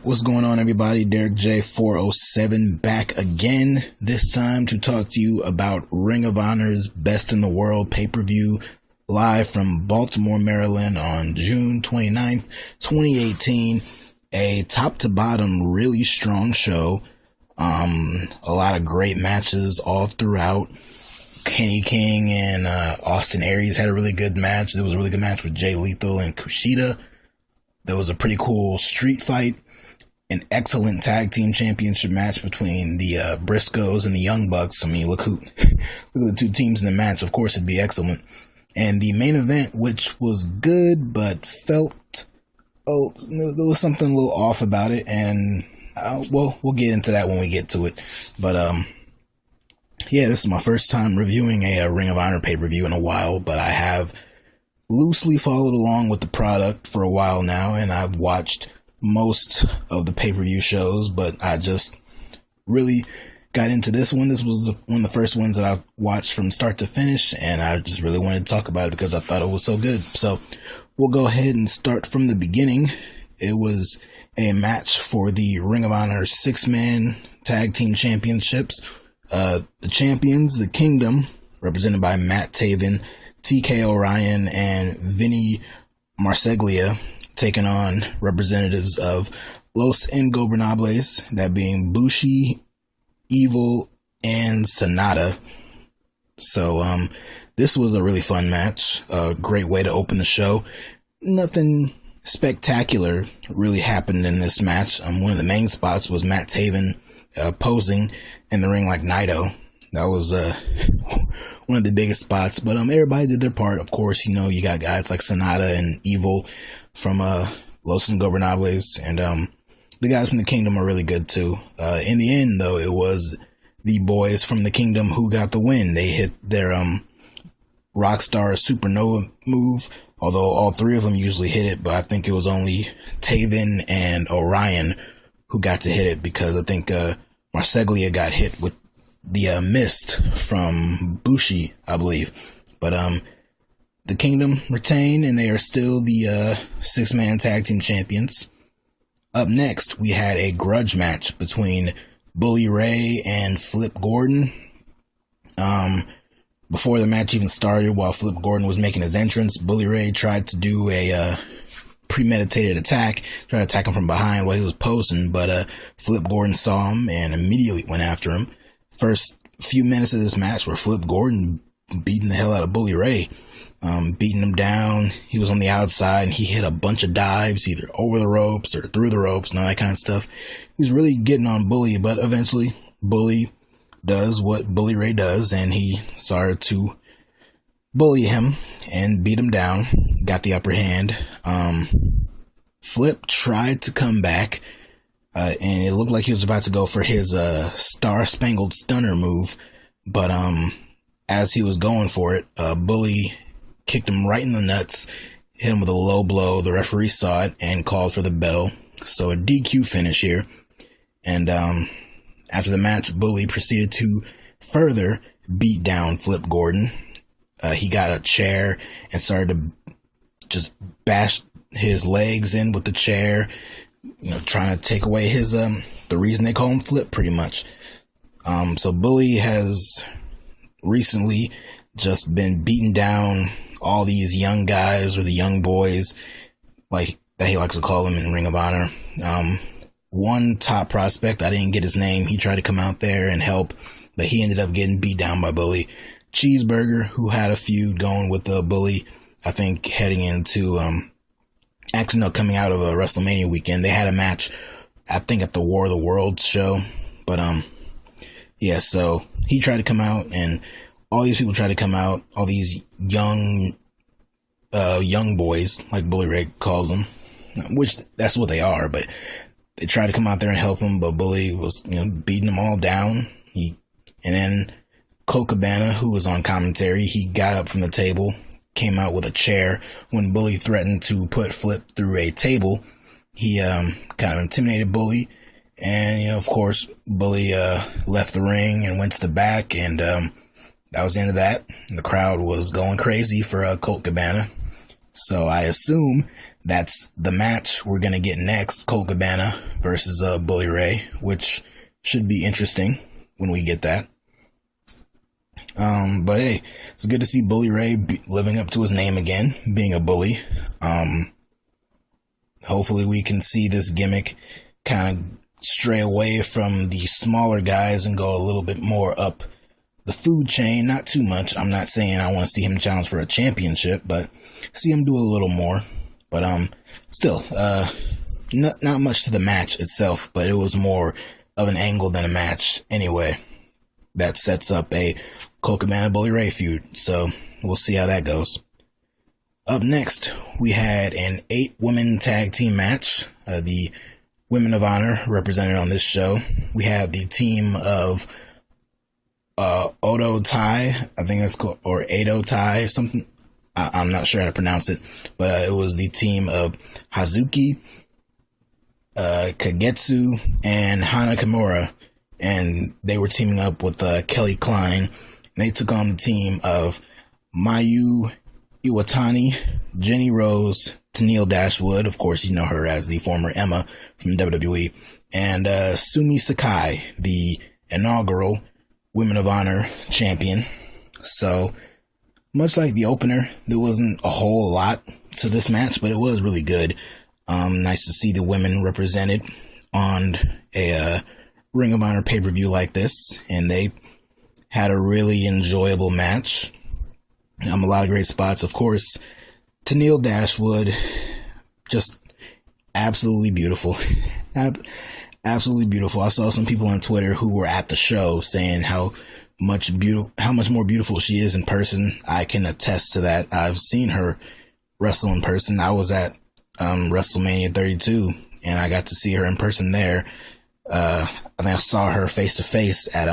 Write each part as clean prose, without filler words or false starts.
What's going on, everybody? Derek J407 back again, this time to talk to you about Ring of Honor's Best in the World pay-per-view, live from Baltimore, Maryland on June 29th, 2018. A top-to-bottom really strong show. A lot of great matches all throughout. Kenny King and Austin Aries had a really good match. There was a really good match with Jay Lethal and Kushida. There was a pretty cool street fight. An excellent tag team championship match between the Briscoes and the Young Bucks. I mean, look at the two teams in the match. Of course, it'd be excellent. And the main event, which was good, but felt, there was something a little off about it. And, well, we'll get into that when we get to it. But, yeah, this is my first time reviewing a Ring of Honor pay-per-view in a while, but I have loosely followed along with the product for a while now, and I've watched most of the pay-per-view shows, but I just really got into this one. This was one of the first ones that I've watched from start to finish, and I just really wanted to talk about it because I thought it was so good. So we'll go ahead and start from the beginning. It was a match for the Ring of Honor 6-man tag team championships. The champions, the Kingdom, represented by Matt Taven, TK O'Ryan, and Vinny Marseglia, taking on representatives of Los Ingobernables, that being Bushi, Evil, and Sonata. So, this was a really fun match. A great way to open the show. Nothing spectacular really happened in this match. One of the main spots was Matt Taven posing in the ring like Naito. That was one of the biggest spots, but everybody did their part. Of course, you know, you got guys like Sonata and Evil from Los Ingobernables, and the guys from the Kingdom are really good too. In the end, though, it was the boys from the Kingdom who got the win. They hit their Rockstar Supernova move, although all three of them usually hit it, but I think it was only Taven and Orion who got to hit it, because I think Marseglia got hit with the mist from Bushi, I believe. But the Kingdom retain, and they are still the 6-man tag team champions. Up next, we had a grudge match between Bully Ray and Flip Gordon. Before the match even started, while Flip Gordon was making his entrance, Bully Ray tried to do a premeditated attack, tried to attack him from behind while he was posing, but Flip Gordon saw him and immediately went after him. First few minutes of this match were Flip Gordon beating the hell out of Bully Ray, beating him down. He was on the outside and he hit a bunch of dives, either over the ropes or through the ropes and all that kind of stuff. He was really getting on Bully, but eventually Bully does what Bully Ray does, and he started to bully him and beat him down, got the upper hand. Flip tried to come back, and it looked like he was about to go for his Star Spangled Stunner move, but as he was going for it, Bully kicked him right in the nuts, hit him with a low blow. The referee saw it and called for the bell, so a DQ finish here. And after the match, Bully proceeded to further beat down Flip Gordon. He got a chair and started to just bash his legs in with the chair, you know, trying to take away his, the reason they call him Flip, pretty much. So Bully has recently just been beating down all these young guys, or the young boys, like that he likes to call them in Ring of Honor. One top prospect, I didn't get his name, he tried to come out there and help, but he ended up getting beat down by Bully. Cheeseburger, who had a feud going with the Bully, I think heading into, actually no, coming out of a WrestleMania weekend. They had a match, I think at the War of the Worlds show, but yeah, so he tried to come out, and all these people tried to come out, all these young boys, like Bully Ray calls them, which that's what they are, but they tried to come out there and help him, but Bully was, you know, beating them all down. And then Colt Cabana, who was on commentary, he got up from the table, came out with a chair. When Bully threatened to put Flip through a table, he kind of intimidated Bully, and, you know, of course, Bully left the ring and went to the back, and that was the end of that. The crowd was going crazy for Colt Cabana. So I assume that's the match we're going to get next. Colt Cabana versus Bully Ray, which should be interesting when we get that. But hey, it's good to see Bully Ray living up to his name again, being a bully. Hopefully we can see this gimmick kind of stray away from the smaller guys and go a little bit more up the food chain. Not too much. I'm not saying I want to see him challenge for a championship, but see him do a little more. But still, not much to the match itself, but it was more of an angle than a match anyway. That sets up a Colt Cabana Bully Ray feud, so we'll see how that goes. Up next, we had an 8-woman tag team match. The Women of Honor represented on this show. We had the team of Odo Tai, I think that's called, or Ado Tai or something. I'm not sure how to pronounce it, but it was the team of Hazuki, Kagetsu, and Hana Kimura, and they were teaming up with Kelly Klein, and they took on the team of Mayu Iwatani, Jenny Rose, Tenille Dashwood, of course you know her as the former Emma from WWE, and Sumi Sakai, the inaugural Women of Honor champion. So, much like the opener, there wasn't a whole lot to this match, but it was really good. Nice to see the women represented on a Ring of Honor pay-per-view like this, and they had a really enjoyable match. A lot of great spots. Of course, Tenille Dashwood, just absolutely beautiful. Absolutely beautiful. I saw some people on Twitter who were at the show saying how much more beautiful she is in person. I can attest to that. I've seen her wrestle in person. I was at WrestleMania 32, and I got to see her in person there. I think I saw her face to face at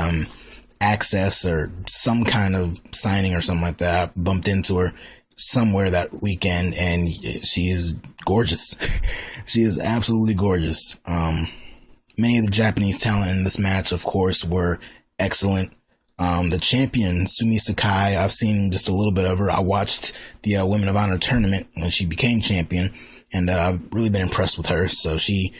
Access or some kind of signing or something like that. I bumped into her somewhere that weekend, and she is gorgeous. She is absolutely gorgeous. Many of the Japanese talent in this match, of course, were excellent. The champion, Sumi Sakai, I've seen just a little bit of her. I watched the Women of Honor tournament when she became champion, and I've really been impressed with her. So she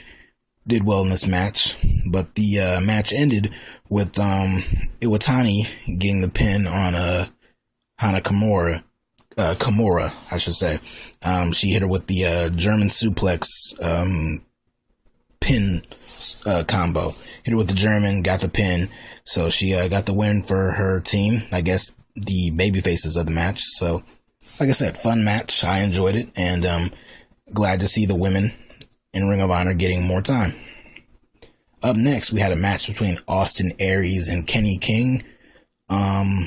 did well in this match. But the match ended with Iwatani getting the pin on Hana Kimura, I should say. She hit her with the German suplex pin combo. Hit her with the German, got the pin. So she got the win for her team. I guess the baby faces of the match. So, like I said, fun match. I enjoyed it, and glad to see the women in Ring of Honor getting more time. Up next, we had a match between Austin Aries and Kenny King. A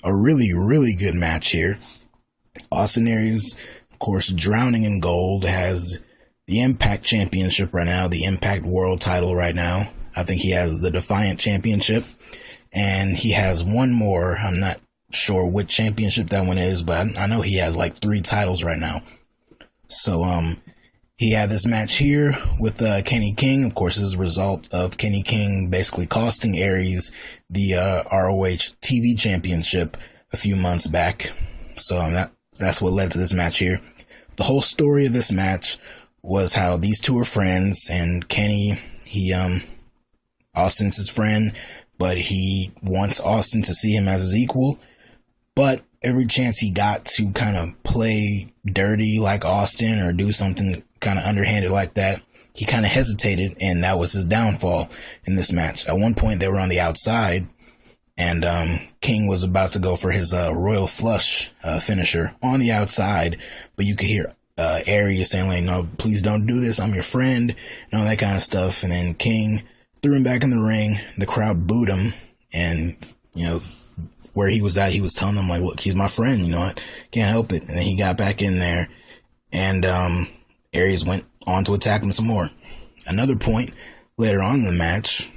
really, really good match here. Austin Aries, of course, drowning in gold, has the Impact Championship right now, the Impact World Title right now. I think he has the Defiant Championship, and he has one more. I'm not sure which championship that one is, but I know he has like 3 titles right now. So, he had this match here with Kenny King. Of course, as a result of Kenny King basically costing Aries the ROH TV Championship a few months back. So that's what led to this match here. The whole story of this match was how these two are friends, and Kenny, Austin's his friend, but he wants Austin to see him as his equal. But every chance he got to kind of play dirty like Austin or do something kind of underhanded like that, he kind of hesitated, and that was his downfall in this match. At one point, they were on the outside, and King was about to go for his Royal Flush finisher on the outside, but you could hear Aries saying, like, no, please don't do this, I'm your friend, and all that kind of stuff. And then King threw him back in the ring. The crowd booed him, and, you know, where he was at, he was telling them, like, look, he's my friend, you know, I can't help it. And then he got back in there, and Aries went on to attack him some more. Another point later on in the match,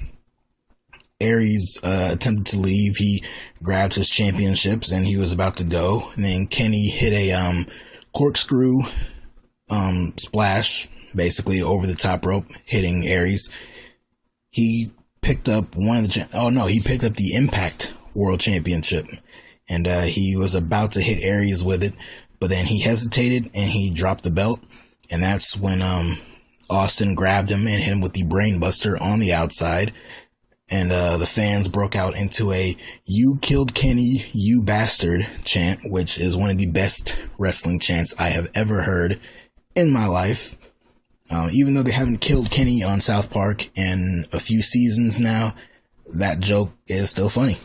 Aries attempted to leave. He grabbed his championships and he was about to go, and then Kenny hit a corkscrew splash basically over the top rope, hitting Aries. He picked up he picked up the Impact World Championship, and he was about to hit Aries with it, but then he hesitated and he dropped the belt, And that's when Austin grabbed him and hit him with the brainbuster on the outside. And the fans broke out into a "You killed Kenny, you bastard" chant, which is one of the best wrestling chants I have ever heard in my life. Even though they haven't killed Kenny on South Park in a few seasons now, that joke is still funny.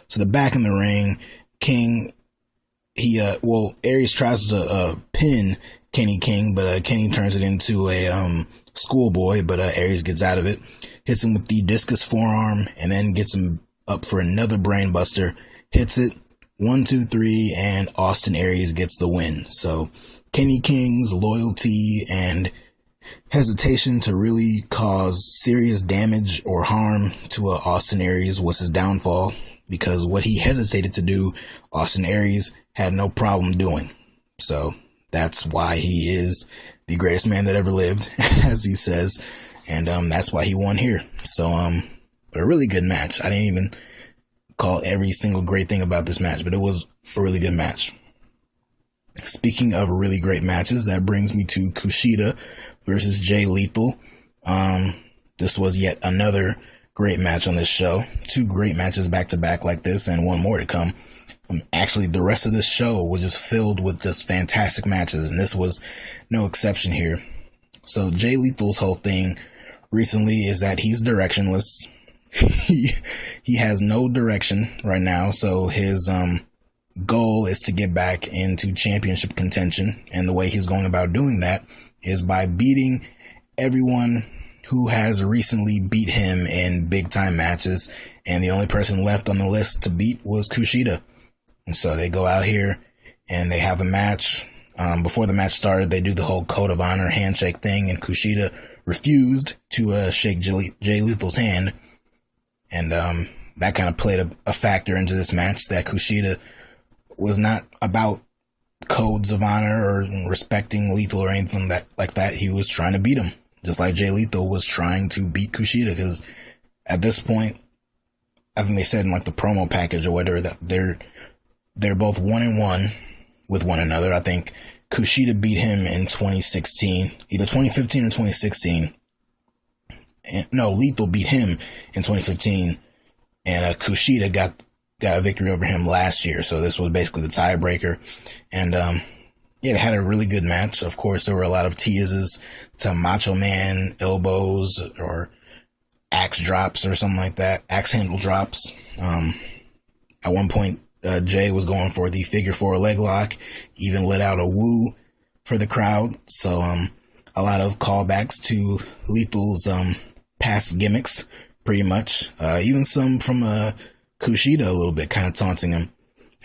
So they're back in the ring. King, Aries tries to pin Kenny King, but Kenny turns it into a schoolboy, but Aries gets out of it, hits him with the discus forearm, and then gets him up for another brainbuster, hits it, 1, 2, 3, and Austin Aries gets the win. So Kenny King's loyalty and hesitation to really cause serious damage or harm to Austin Aries was his downfall, because what he hesitated to do, Austin Aries had no problem doing. So that's why he is the greatest man that ever lived, as he says, and that's why he won here. So but a really good match. I didn't even call every single great thing about this match, but it was a really good match. Speaking of really great matches, that brings me to Kushida versus Jay Lethal. This was yet another great match on this show. 2 great matches back to back like this, and one more to come. Actually, the rest of this show was just filled with just fantastic matches, and this was no exception here. So Jay Lethal's whole thing recently is that he's directionless. He has no direction right now, so his goal is to get back into championship contention, and the way he's going about doing that is by beating everyone who has recently beat him in big time matches, and the only person left on the list to beat was Kushida. And so they go out here and they have a match. Before the match started, they do the whole code of honor handshake thing, and Kushida refused to shake Jay Lethal's hand, and that kind of played a factor into this match, that Kushida was not about codes of honor or respecting Lethal or anything like that. He was trying to beat him, just like Jay Lethal was trying to beat Kushida, because at this point, I think they said in like the promo package or whatever that they're both 1-1 with one another. I think Kushida beat him in 2016, either 2015 or 2016. No, Lethal beat him in 2015, and Kushida got a victory over him last year. So this was basically the tiebreaker. And yeah, they had a really good match. Of course, there were a lot of teases to Macho Man elbows or axe drops or something like that, axe handle drops. At one point, Jay was going for the figure 4 leg lock, even let out a woo for the crowd. So a lot of callbacks to Lethal's past gimmicks, pretty much. Even some from Kushida a little bit, kind of taunting him.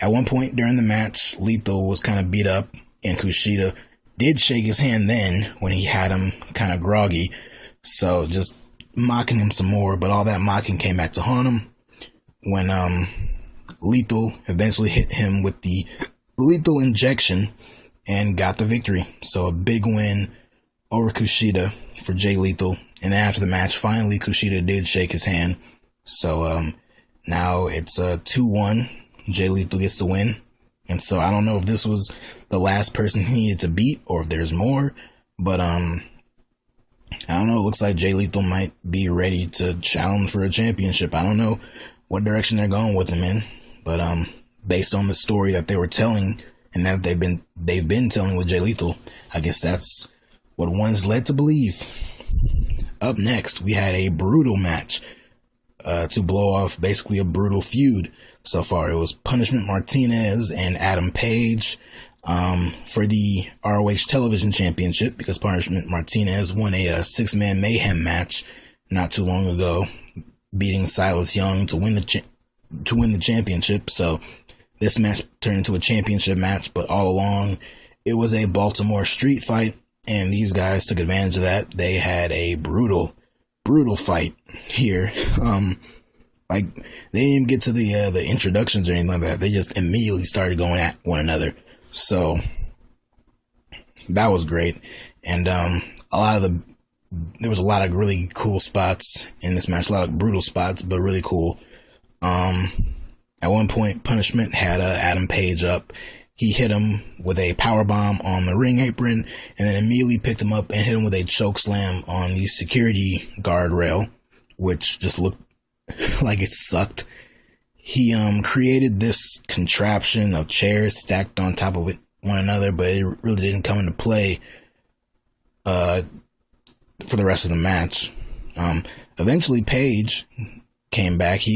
At one point during the match, Lethal was kind of beat up, and Kushida did shake his hand then when he had him kind of groggy. So just mocking him some more, but all that mocking came back to haunt him when Lethal eventually hit him with the lethal injection and got the victory. So a big win over Kushida for Jay Lethal. And then after the match, finally Kushida did shake his hand. So now it's 2-1. Jay Lethal gets the win. And so I don't know if this was the last person he needed to beat or if there's more, but I don't know. It looks like Jay Lethal might be ready to challenge for a championship. I don't know what direction they're going with him in, but based on the story that they were telling and that they've been telling with Jay Lethal, I guess that's what one's led to believe. Up next, we had a brutal match to blow off basically a brutal feud so far. It was Punishment Martinez and Adam Page for the ROH Television Championship, because Punishment Martinez won a 6-man mayhem match not too long ago, beating Silas Young to win the championship. So this match turned into a championship match, but all along it was a Baltimore Street Fight, and these guys took advantage of that. They had a brutal fight here. Like, they didn't even get to the introductions or anything like that. They just immediately started going at one another. So that was great. And there was a lot of really cool spots in this match, a lot of brutal spots, but really cool. At one point, Punishment had Adam Page up, he hit him with a powerbomb on the ring apron, and then immediately picked him up and hit him with a choke slam on the security guardrail, which just looked like it sucked. He created this contraption of chairs stacked on top of one another, but it really didn't come into play for the rest of the match. Eventually Page came back. He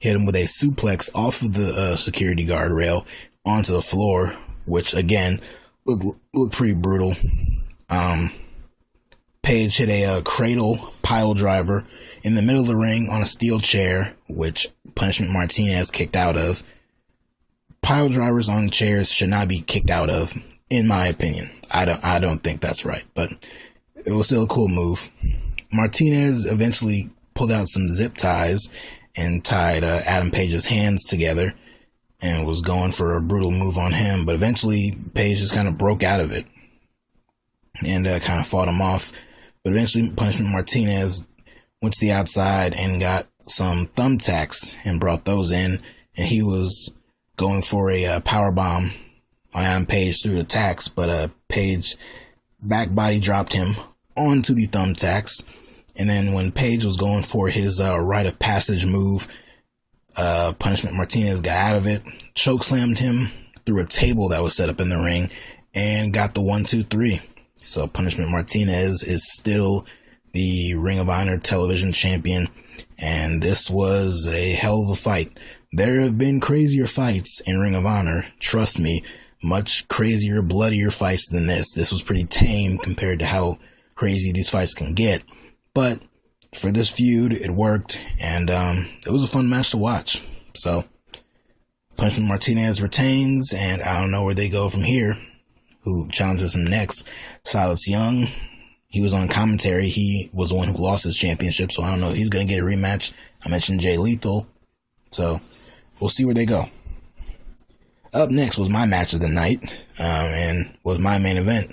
hit him with a suplex off of the security guardrail onto the floor, which again looked pretty brutal. Page hit a cradle pile driver in the middle of the ring on a steel chair, which Punishment Martinez kicked out of. Pile drivers on chairs should not be kicked out of, in my opinion. I don't think that's right, but it was still a cool move. Martinez eventually pulled out some zip ties and tied Adam Page's hands together and was going for a brutal move on him, but eventually Page just kind of broke out of it and kind of fought him off. But eventually Punishment Martinez went to the outside and got some thumbtacks and brought those in, and he was going for a power bomb on Adam Page through the tacks, but Page back body dropped him onto the thumbtacks. And then when Page was going for his rite of passage move, Punishment Martinez got out of it, chokeslammed him through a table that was set up in the ring, and got the 1-2-3. So Punishment Martinez is still the Ring of Honor television champion, and this was a hell of a fight. There have been crazier fights in Ring of Honor, trust me, much crazier, bloodier fights than this. This was pretty tame compared to how crazy these fights can get, but for this feud, it worked, and it was a fun match to watch. So Punishment Martinez retains, and I don't know where they go from here. Who challenges him next? Silas Young. He was on commentary. He was the one who lost his championship, so I don't know if he's going to get a rematch. I mentioned Jay Lethal, so we'll see where they go. Up next was my match of the night, and was my main event.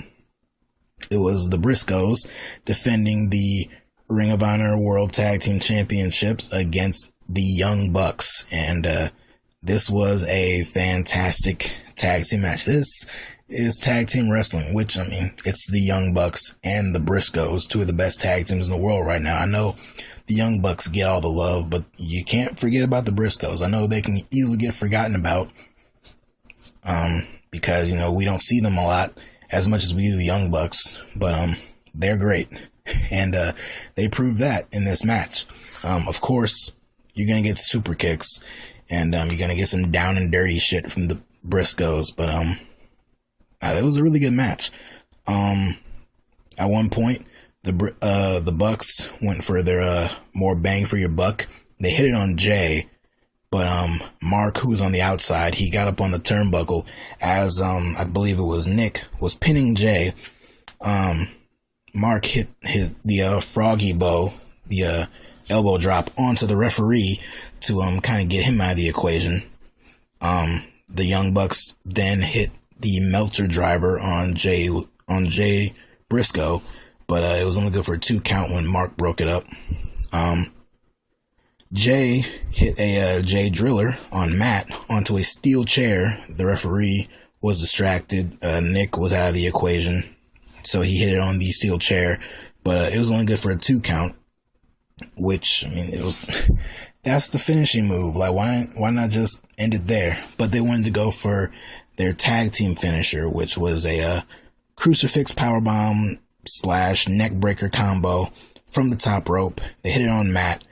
It was the Briscoes defending the Ring of Honor World Tag Team Championships against the Young Bucks, and this was a fantastic tag team match. This is tag team wrestling, which, I mean, it's the Young Bucks and the Briscoes, two of the best tag teams in the world right now. I know the Young Bucks get all the love, but you can't forget about the Briscoes. I know they can easily get forgotten about, because, you know, we don't see them a lot as much as we do the Young Bucks, but they're great, and they proved that in this match. Of course, you're gonna get super kicks, and you're gonna get some down and dirty shit from the Briscoes, but it was a really good match. At one point, the Bucks went for their more bang for your buck. They hit it on Jay, but Mark, who was on the outside, he got up on the turnbuckle as I believe it was Nick was pinning Jay. Mark hit the froggy bow, the elbow drop onto the referee to kind of get him out of the equation. The Young Bucks then hit the Meltzer driver on Jay Briscoe, but it was only good for a 2 count when Mark broke it up. Jay hit a Jay Driller on Matt onto a steel chair. The referee was distracted. Nick was out of the equation, so he hit it on the steel chair, but it was only good for a 2 count, which, I mean, that's the finishing move. Like, why not just end it there? But they wanted to go for their tag team finisher, which was a crucifix powerbomb / neck breaker combo from the top rope. They hit it on Matt.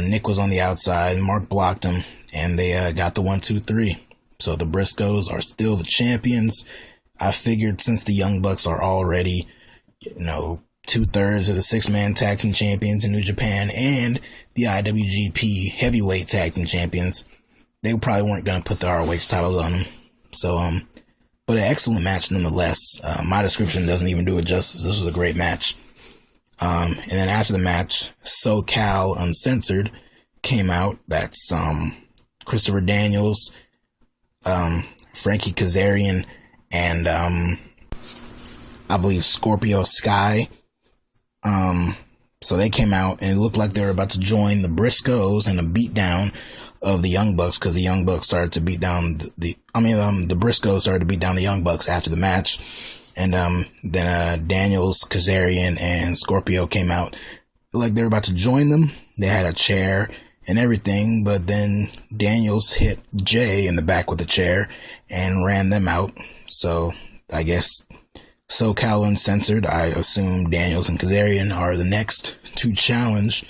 Nick was on the outside. Mark blocked him, and they got the 1-2-3. So the Briscoes are still the champions. I figured since the Young Bucks are already, 2/3 of the 6-man tag team champions in New Japan and the IWGP heavyweight tag team champions, they probably weren't going to put the ROH titles on them. So, but an excellent match nonetheless. My description doesn't even do it justice. This was a great match. And then after the match, SoCal Uncensored came out. That's Christopher Daniels, Frankie Kazarian, and I believe Scorpio Sky. So they came out and it looked like they were about to join the Briscoes in a beatdown of the Young Bucks, because the Young Bucks started to beat down the Briscoes started to beat down the Young Bucks after the match. And then Daniels, Kazarian, and Scorpio came out like they were about to join them. They had a chair and everything, but then Daniels hit Jay in the back with a chair and ran them out. So I guess SoCal Uncensored, I assume Daniels and Kazarian are the next to challenge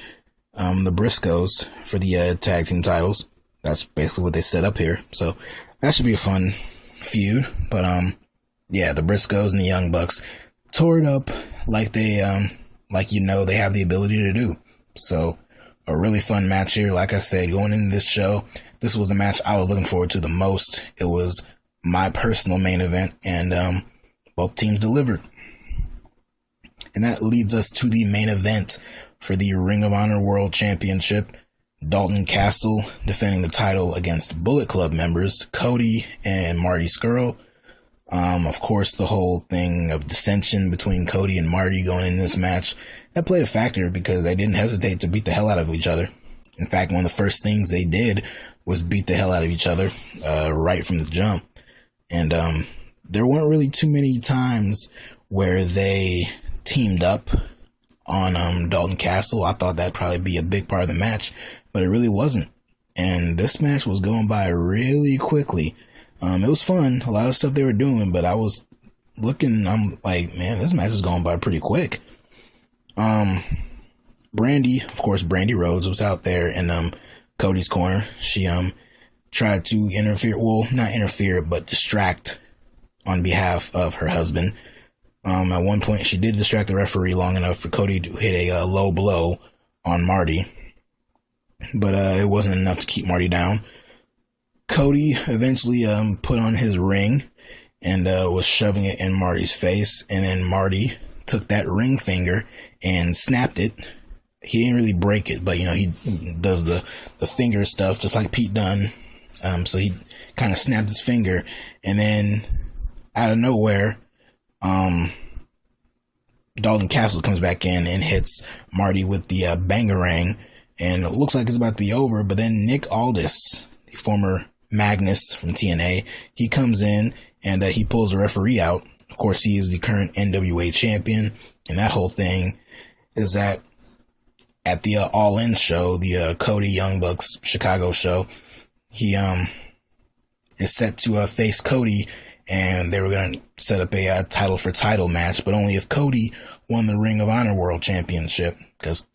the Briscoes for the tag team titles. That's basically what they set up here. So that should be a fun feud. But yeah, the Briscoes and the Young Bucks tore it up like they they have the ability to do. So a really fun match here. Like I said, going into this show, this was the match I was looking forward to the most. It was my personal main event, and both teams delivered. And that leads us to the main event for the Ring of Honor World Championship. Dalton Castle defending the title against Bullet Club members Cody and Marty Scurll. Of course, the whole thing of dissension between Cody and Marty going in this match, that played a factor because they didn't hesitate to beat the hell out of each other. In fact, one of the first things they did was beat the hell out of each other right from the jump. And there weren't really too many times where they teamed up on Dalton Castle. I thought that'd probably be a big part of the match, but it really wasn't. And this match was going by really quickly. It was fun, a lot of stuff they were doing, but I was looking, I'm like, man, this match is going by pretty quick. Brandy, of course, Brandy Rhodes was out there in Cody's corner. She tried to interfere, well, not interfere, but distract on behalf of her husband. At one point, she did distract the referee long enough for Cody to hit a low blow on Marty, but it wasn't enough to keep Marty down. Cody eventually put on his ring and was shoving it in Marty's face, and then Marty took that ring finger and snapped it. He didn't really break it, but he does the finger stuff just like Pete Dunne. So he kind of snapped his finger, and then out of nowhere, Dalton Castle comes back in and hits Marty with the bangarang, and it looks like it's about to be over. But then Nick Aldis, the former Magnus from TNA, he comes in and he pulls the referee out. Of course, he is the current NWA champion, and that whole thing is that at the All In show, the Cody Young Bucks Chicago show, he is set to face Cody, and they were going to set up a title for title match, but only if Cody won the Ring of Honor World Championship, because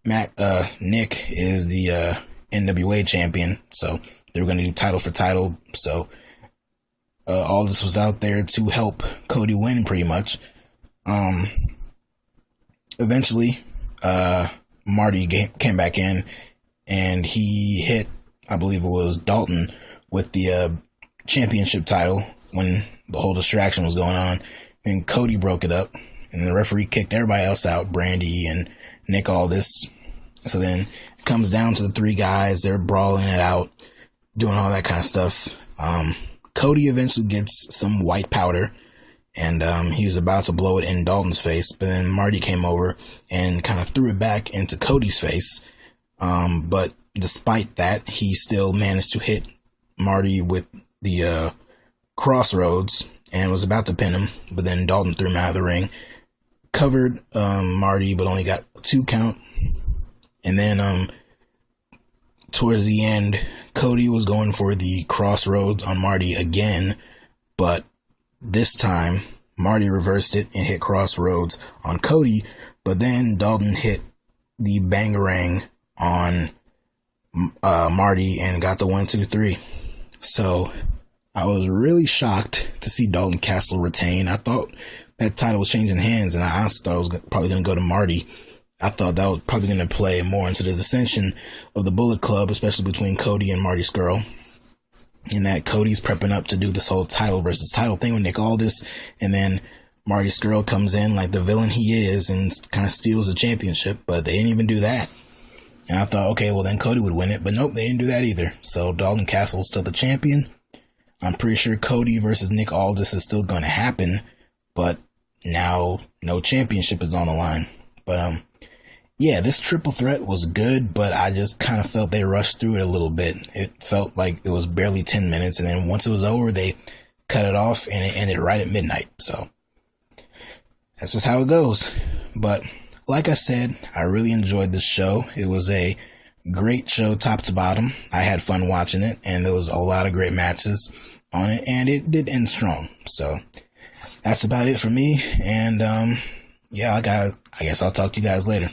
Nick is the NWA champion, so they were going to do title for title. So Aldis was out there to help Cody win, pretty much. Eventually, Marty came back in, and he hit, I believe it was Dalton, with the championship title when the whole distraction was going on, and Cody broke it up, and the referee kicked everybody else out, Brandy and Nick Aldis. So then it comes down to the three guys. They're brawling it out, doing all that kind of stuff. Cody eventually gets some white powder, and he was about to blow it in Dalton's face, but then Marty came over and kind of threw it back into Cody's face. But despite that, he still managed to hit Marty with the crossroads and was about to pin him, but then Dalton threw him out of the ring, covered Marty, but only got a 2 count. And then towards the end, Cody was going for the crossroads on Marty again, but this time Marty reversed it and hit crossroads on Cody, but then Dalton hit the bangarang on Marty and got the 1, 2, 3. So I was really shocked to see Dalton Castle retain. I thought that title was changing hands, and I honestly thought it was probably going to go to Marty. I thought that was probably going to play more into the dissension of the Bullet Club, especially between Cody and Marty Scurll, and that Cody's prepping up to do this whole title versus title thing with Nick Aldis, and then Marty Scurll comes in like the villain he is and kind of steals the championship, but they didn't even do that. And I thought, okay, well then Cody would win it, but nope, they didn't do that either. So Dalton Castle is still the champion. I'm pretty sure Cody versus Nick Aldis is still going to happen, but now no championship is on the line. But yeah, this triple threat was good, but I just kind of felt they rushed through it a little bit. It felt like it was barely 10 minutes, and then once it was over, they cut it off, and it ended right at midnight. So that's just how it goes. But like I said, I really enjoyed this show. It was a great show top to bottom. I had fun watching it, and there was a lot of great matches on it, and it did end strong. So that's about it for me, and yeah, I guess I'll talk to you guys later.